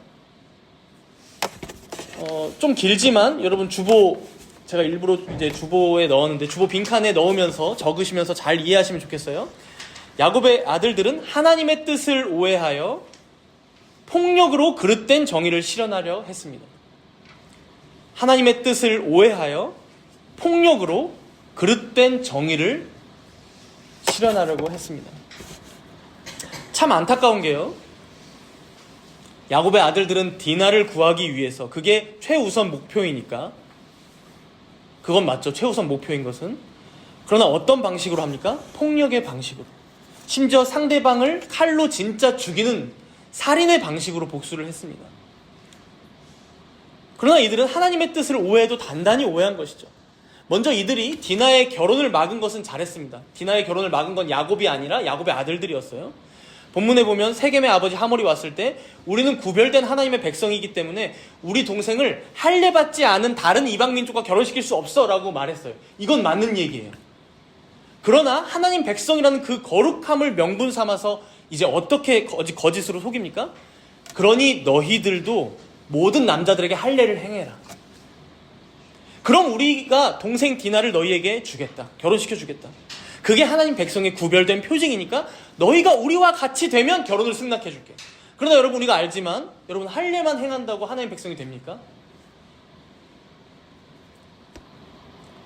좀 길지만 여러분 제가 일부러 이제 주보에 넣었는데 주보 빈칸에 넣으면서 적으시면서 잘 이해하시면 좋겠어요. 야곱의 아들들은 하나님의 뜻을 오해하여 폭력으로 그릇된 정의를 실현하려 했습니다. 하나님의 뜻을 오해하여 폭력으로 그릇된 정의를 실현하려고 했습니다. 참 안타까운 게요. 야곱의 아들들은 디나를 구하기 위해서, 그게 최우선 목표이니까, 그건 맞죠. 최우선 목표인 것은. 그러나 어떤 방식으로 합니까? 폭력의 방식으로. 심지어 상대방을 칼로 진짜 죽이는 살인의 방식으로 복수를 했습니다. 그러나 이들은 하나님의 뜻을 오해해도 단단히 오해한 것이죠. 먼저 이들이 디나의 결혼을 막은 것은 잘했습니다. 디나의 결혼을 막은 건 야곱이 아니라 야곱의 아들들이었어요. 본문에 보면 세겜의 아버지 하몰이 왔을 때 우리는 구별된 하나님의 백성이기 때문에 우리 동생을 할례받지 않은 다른 이방 민족과 결혼시킬 수 없어 라고 말했어요. 이건 맞는 얘기예요. 그러나 하나님 백성이라는 그 거룩함을 명분 삼아서 이제 어떻게 거짓으로 속입니까? 그러니 너희들도 모든 남자들에게 할례를 행해라. 그럼 우리가 동생 디나를 너희에게 주겠다. 결혼시켜 주겠다. 그게 하나님 백성의 구별된 표징이니까 너희가 우리와 같이 되면 결혼을 승낙해 줄게. 그러나 여러분 우리가 알지만 여러분 할례만 행한다고 하나님 백성이 됩니까?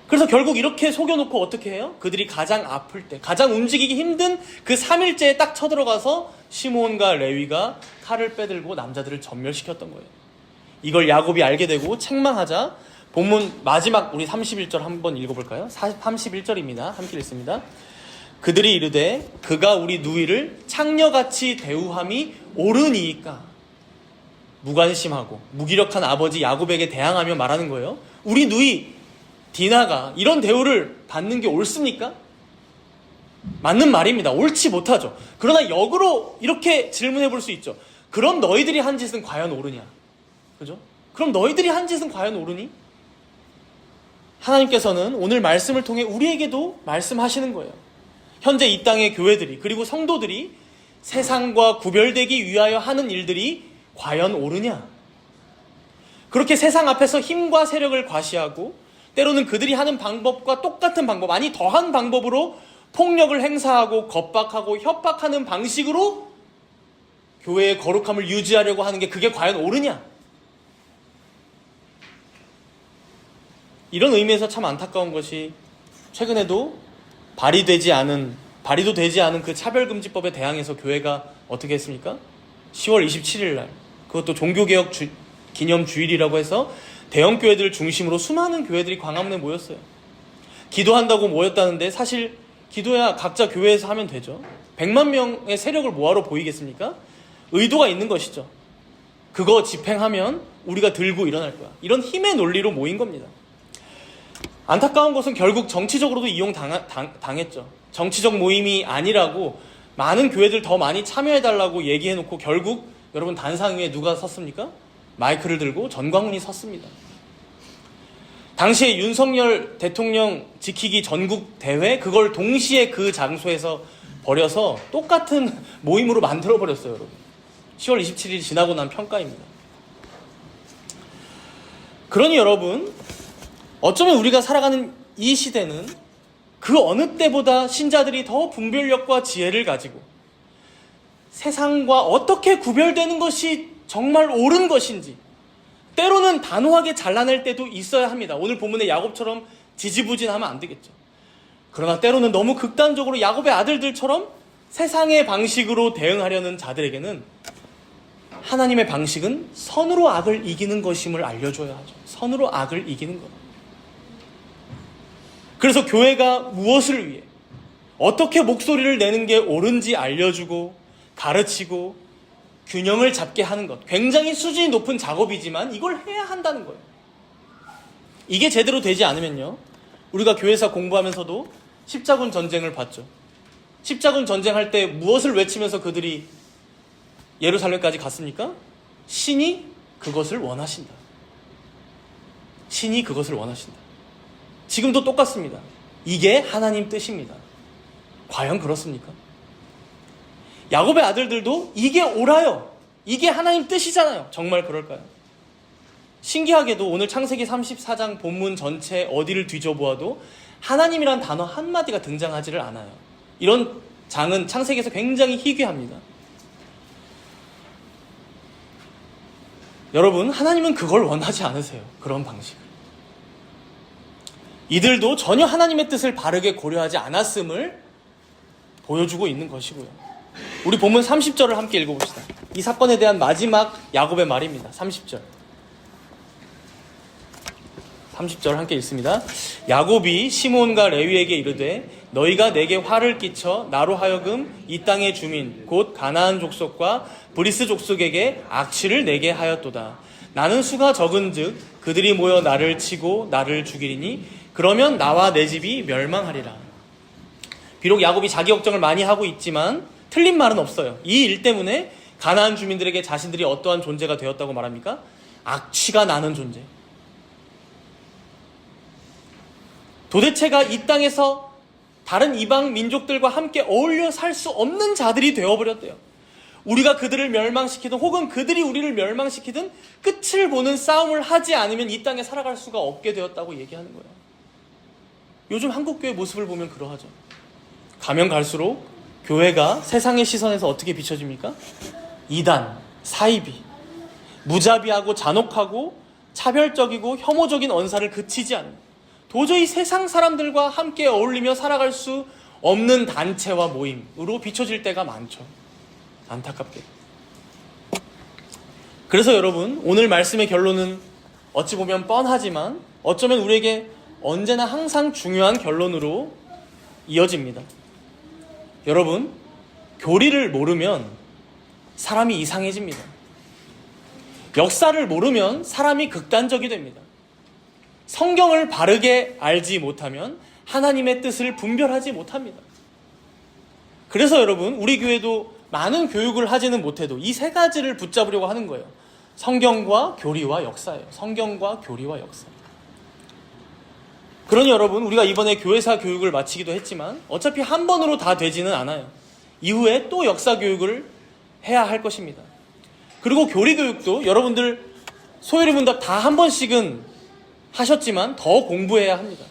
그래서 결국 이렇게 속여놓고 어떻게 해요? 그들이 가장 아플 때, 가장 움직이기 힘든 그 3일째에 딱 쳐들어가서 시므온과 레위가 칼을 빼들고 남자들을 전멸시켰던 거예요. 이걸 야곱이 알게 되고 책망하자 본문 마지막 우리 31절 한번 읽어볼까요? 31절입니다. 함께 읽습니다. 그들이 이르되 그가 우리 누이를 창녀같이 대우함이 옳으니이까. 무관심하고 무기력한 아버지 야곱에게 대항하며 말하는 거예요. 우리 누이 디나가 이런 대우를 받는 게 옳습니까? 맞는 말입니다. 옳지 못하죠. 그러나 역으로 이렇게 질문해 볼 수 있죠. 그럼 너희들이 한 짓은 과연 옳으냐? 그죠? 그럼 너희들이 한 짓은 과연 옳으니? 하나님께서는 오늘 말씀을 통해 우리에게도 말씀하시는 거예요. 현재 이 땅의 교회들이, 그리고 성도들이 세상과 구별되기 위하여 하는 일들이 과연 옳으냐? 그렇게 세상 앞에서 힘과 세력을 과시하고 때로는 그들이 하는 방법과 똑같은 방법, 아니 더한 방법으로 폭력을 행사하고 겁박하고 협박하는 방식으로 교회의 거룩함을 유지하려고 하는 게 그게 과연 옳으냐? 이런 의미에서 참 안타까운 것이 최근에도 발의도 되지 않은 그 차별금지법에 대항해서 교회가 어떻게 했습니까? 10월 27일 날, 그것도 종교개혁 기념주일이라고 해서 대형 교회들 중심으로 수많은 교회들이 광화문에 모였어요. 기도한다고 모였다는데 사실 기도야 각자 교회에서 하면 되죠. 100만 명의 세력을 뭐하러 보이겠습니까? 의도가 있는 것이죠. 그거 집행하면 우리가 들고 일어날 거야. 이런 힘의 논리로 모인 겁니다. 안타까운 것은 결국 정치적으로도 이용당했죠. 정치적 모임이 아니라고 많은 교회들 더 많이 참여해달라고 얘기해놓고 결국 여러분 단상 위에 누가 섰습니까? 마이크를 들고 전광훈이 섰습니다. 당시에 윤석열 대통령 지키기 전국 대회, 그걸 동시에 그 장소에서 벌여서 똑같은 모임으로 만들어버렸어요, 여러분. 10월 27일 지나고 난 평가입니다. 그러니 여러분, 어쩌면 우리가 살아가는 이 시대는 그 어느 때보다 신자들이 더 분별력과 지혜를 가지고 세상과 어떻게 구별되는 것이 정말 옳은 것인지 때로는 단호하게 잘라낼 때도 있어야 합니다. 오늘 본문의 야곱처럼 지지부진하면 안 되겠죠. 그러나 때로는 너무 극단적으로 야곱의 아들들처럼 세상의 방식으로 대응하려는 자들에게는 하나님의 방식은 선으로 악을 이기는 것임을 알려줘야 하죠. 선으로 악을 이기는 것. 그래서 교회가 무엇을 위해 어떻게 목소리를 내는 게 옳은지 알려주고 가르치고 균형을 잡게 하는 것, 굉장히 수준이 높은 작업이지만 이걸 해야 한다는 거예요. 이게 제대로 되지 않으면요, 우리가 교회에서 공부하면서도 십자군 전쟁을 봤죠. 십자군 전쟁할 때 무엇을 외치면서 그들이 예루살렘까지 갔습니까? 신이 그것을 원하신다. 신이 그것을 원하신다. 지금도 똑같습니다. 이게 하나님 뜻입니다. 과연 그렇습니까? 야곱의 아들들도 이게 옳아요. 이게 하나님 뜻이잖아요. 정말 그럴까요? 신기하게도 오늘 창세기 34장 본문 전체 어디를 뒤져보아도 하나님이란 단어 한마디가 등장하지를 않아요. 이런 장은 창세기에서 굉장히 희귀합니다. 여러분, 하나님은 그걸 원하지 않으세요. 그런 방식을. 이들도 전혀 하나님의 뜻을 바르게 고려하지 않았음을 보여주고 있는 것이고요. 우리 본문 30절을 함께 읽어봅시다. 이 사건에 대한 마지막 야곱의 말입니다. 30절 함께 읽습니다. 야곱이 시므온과 레위에게 이르되 너희가 내게 화를 끼쳐 나로 하여금 이 땅의 주민 곧 가나안 족속과 브리스 족속에게 악취를 내게 하였도다. 나는 수가 적은즉 그들이 모여 나를 치고 나를 죽이리니 그러면 나와 내 집이 멸망하리라. 비록 야곱이 자기 걱정을 많이 하고 있지만 틀린 말은 없어요. 이 일 때문에 가나안 주민들에게 자신들이 어떠한 존재가 되었다고 말합니까? 악취가 나는 존재. 도대체가 이 땅에서 다른 이방 민족들과 함께 어울려 살 수 없는 자들이 되어버렸대요. 우리가 그들을 멸망시키든 혹은 그들이 우리를 멸망시키든 끝을 보는 싸움을 하지 않으면 이 땅에 살아갈 수가 없게 되었다고 얘기하는 거예요. 요즘 한국교회 모습을 보면 그러하죠. 가면 갈수록 교회가 세상의 시선에서 어떻게 비춰집니까? 이단, 사이비, 무자비하고 잔혹하고 차별적이고 혐오적인 언사를 그치지 않는, 도저히 세상 사람들과 함께 어울리며 살아갈 수 없는 단체와 모임으로 비춰질 때가 많죠. 안타깝게. 그래서 여러분, 오늘 말씀의 결론은 어찌 보면 뻔하지만 어쩌면 우리에게 언제나 항상 중요한 결론으로 이어집니다. 여러분, 교리를 모르면 사람이 이상해집니다. 역사를 모르면 사람이 극단적이 됩니다. 성경을 바르게 알지 못하면 하나님의 뜻을 분별하지 못합니다. 그래서 여러분, 우리 교회도 많은 교육을 하지는 못해도 이 세 가지를 붙잡으려고 하는 거예요. 성경과 교리와 역사예요. 성경과 교리와 역사. 그러니 여러분, 우리가 이번에 교회사 교육을 마치기도 했지만 어차피 한 번으로 다 되지는 않아요. 이후에 또 역사 교육을 해야 할 것입니다. 그리고 교리 교육도 여러분들 소요리 문답 다 한 번씩은 하셨지만 더 공부해야 합니다.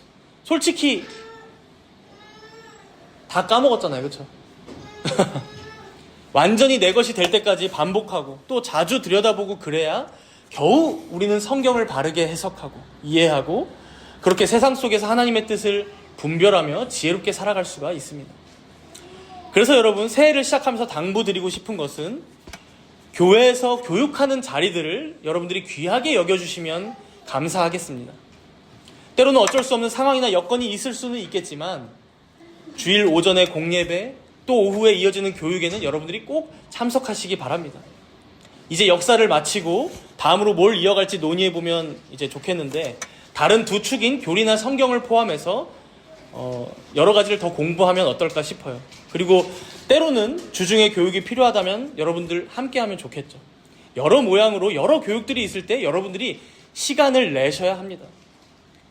솔직히 다 까먹었잖아요. 그렇죠? 완전히 내 것이 될 때까지 반복하고 또 자주 들여다보고 그래야 겨우 우리는 성경을 바르게 해석하고 이해하고 그렇게 세상 속에서 하나님의 뜻을 분별하며 지혜롭게 살아갈 수가 있습니다. 그래서 여러분, 새해를 시작하면서 당부드리고 싶은 것은 교회에서 교육하는 자리들을 여러분들이 귀하게 여겨주시면 감사하겠습니다. 때로는 어쩔 수 없는 상황이나 여건이 있을 수는 있겠지만 주일 오전에 공예배 또 오후에 이어지는 교육에는 여러분들이 꼭 참석하시기 바랍니다. 이제 역사를 마치고 다음으로 뭘 이어갈지 논의해보면 이제 좋겠는데, 다른 두 축인 교리나 성경을 포함해서 여러 가지를 더 공부하면 어떨까 싶어요. 그리고 때로는 주중에 교육이 필요하다면 여러분들 함께하면 좋겠죠. 여러 모양으로 여러 교육들이 있을 때 여러분들이 시간을 내셔야 합니다.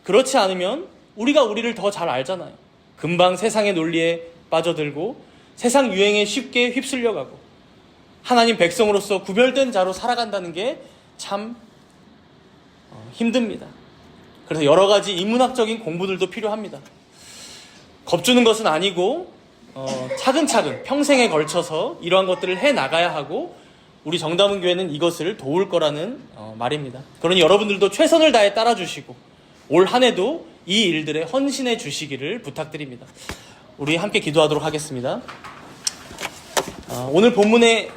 그렇지 않으면 우리가 우리를 더 잘 알잖아요. 금방 세상의 논리에 빠져들고 세상 유행에 쉽게 휩쓸려가고 하나님 백성으로서 구별된 자로 살아간다는 게 참 힘듭니다. 그래서 여러 가지 인문학적인 공부들도 필요합니다. 겁주는 것은 아니고 차근차근 평생에 걸쳐서 이러한 것들을 해나가야 하고 우리 정다문 교회는 이것을 도울 거라는 말입니다. 그러니 여러분들도 최선을 다해 따라주시고 올 한 해도 이 일들에 헌신해 주시기를 부탁드립니다. 우리 함께 기도하도록 하겠습니다. 오늘 본문에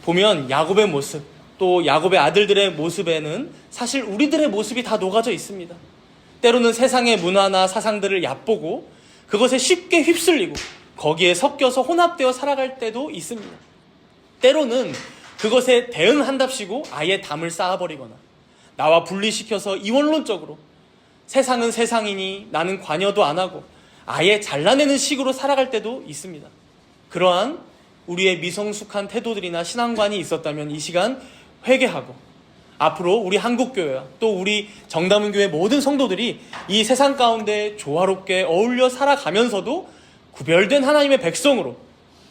보면 야곱의 모습, 또 야곱의 아들들의 모습에는 사실 우리들의 모습이 다 녹아져 있습니다. 때로는 세상의 문화나 사상들을 얕보고 그것에 쉽게 휩쓸리고 거기에 섞여서 혼합되어 살아갈 때도 있습니다. 때로는 그것에 대응한답시고 아예 담을 쌓아버리거나 나와 분리시켜서 이원론적으로 세상은 세상이니 나는 관여도 안 하고 아예 잘라내는 식으로 살아갈 때도 있습니다. 그러한 우리의 미성숙한 태도들이나 신앙관이 있었다면 이 시간 회개하고 앞으로 우리 한국교회와 또 우리 정다문교회 모든 성도들이 이 세상 가운데 조화롭게 어울려 살아가면서도 구별된 하나님의 백성으로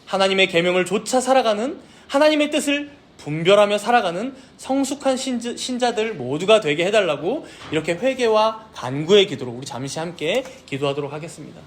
하나님의 계명을 좇아 살아가는, 하나님의 뜻을 분별하며 살아가는 성숙한 신자들 모두가 되게 해달라고 이렇게 회개와 간구의 기도로 우리 잠시 함께 기도하도록 하겠습니다.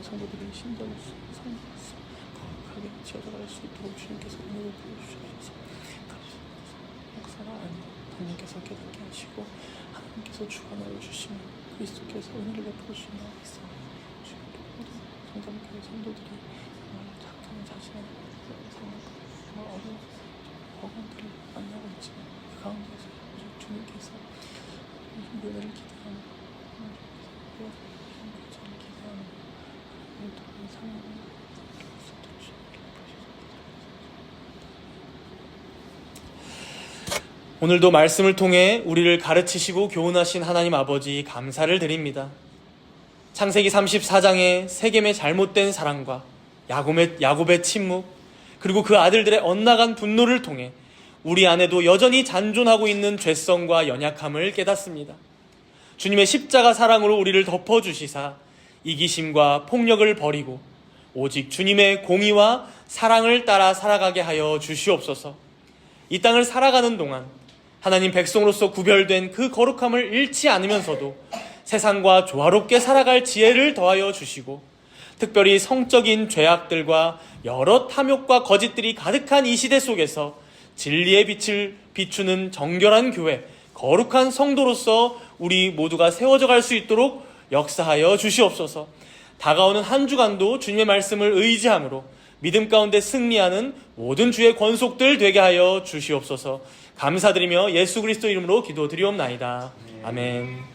성도들이 신전을 성도로서 거룩하게 지어져갈 수 있도록 주님께서 은혜를 부어주셔서 역사가 아니고 하나님께서 깨닫게 하시고 하나님께서 주관하여 주시며 그리스도께서 은혜를 베풀어 주시며 있습니다. 주님도 모든 성장교회 성도들이 착한 자신의 상황과 어려운 어간들을 만나고 있지만 그 가운데서 주님께서 은혜를 기대하는 오늘도 말씀을 통해 우리를 가르치시고 교훈하신 하나님 아버지 감사를 드립니다. 창세기 34장의 세겜의 잘못된 사랑과 야곱의 침묵, 그리고 그 아들들의 엇나간 분노를 통해 우리 안에도 여전히 잔존하고 있는 죄성과 연약함을 깨닫습니다. 주님의 십자가 사랑으로 우리를 덮어주시사 이기심과 폭력을 버리고 오직 주님의 공의와 사랑을 따라 살아가게 하여 주시옵소서. 이 땅을 살아가는 동안 하나님 백성으로서 구별된 그 거룩함을 잃지 않으면서도 세상과 조화롭게 살아갈 지혜를 더하여 주시고 특별히 성적인 죄악들과 여러 탐욕과 거짓들이 가득한 이 시대 속에서 진리의 빛을 비추는 정결한 교회, 거룩한 성도로서 우리 모두가 세워져 갈 수 있도록 역사하여 주시옵소서. 다가오는 한 주간도 주님의 말씀을 의지함으로 믿음 가운데 승리하는 모든 주의 권속들 되게 하여 주시옵소서. 감사드리며 예수 그리스도 이름으로 기도드리옵나이다. 아멘.